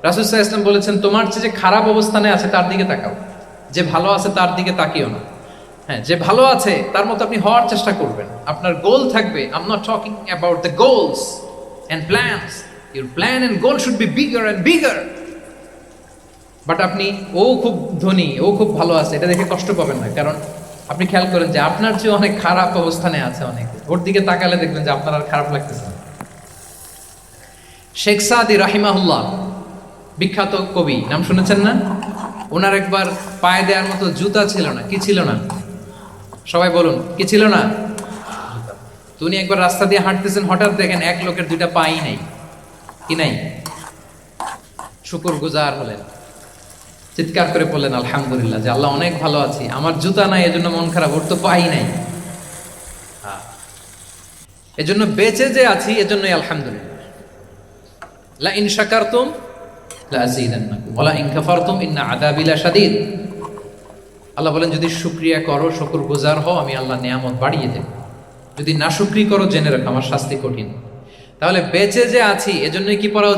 রাসূল সাল্লাল্লাহু আলাইহি ওয়াসাল্লাম বলেছেন, তোমার চেয়ে যে খারাপ অবস্থানে আছে তার দিকে তাকাও, যে ভালো আছে তার দিকে তাকিও না। হ্যাঁ, যে ভালো আছে তার মতো আপনি হওয়ার চেষ্টা করবেন। আপনার গোল থাকবে, I am not talking about the goals and plans, your plan and goal should be bigger and bigger. But আপনি ও খুব ধনী, ও খুব ভালো আছে এটা দেখে কষ্ট পাবেন না, কারণ আপনি খেয়াল করেন যে আপনার চেয়ে অনেক খারাপ অবস্থানে আছে অনেকে, ওর দিকে তাকালে দেখবেন যে আপনার আর খারাপ লাগতেছে না। শেখ সাদি রাহিমাহুল্লাহ, বিখ্যাত কবি, নাম শুনেছেন না? ওনার একবার পায়ে দেওয়ার মতো জুতা ছিল না। কি ছিল না? সবাই বলুন, কি ছিল না? তো উনি একবার রাস্তা দিয়ে হাঁটতেছেন, হঠাৎ দেখেন এক লোকের দুইটা পাই নাই। কি নাই? শুকর গুজার হলেন, চিৎকার করে বললেন আলহামদুলিল্লাহ, যে আল্লাহ অনেক ভালো আছি, আমার জুতা নাই এজন্য মন খারাপ, ওর তো পাই নাই। এজন্য বেঁচে যে আছি এজন্যই আলহামদুলিল্লাহ। লা ইন শাকারতুম লা আযীদান্নাকুম ওয়া লা ইন কাফারতুম ইন্না আযাবি লাশাদীদ। আল্লাহ বলেন, যদি শুকরিয়া করো, শুকরগুজার হও, আমি আল্লাহ নিয়ামত বাড়িয়ে দেব। যদি নাশুকরি করো, জেনে রাখো আমার শাস্তি কঠিন। তাহলে বেঁচে যে আছি এজন্যই কি পড়া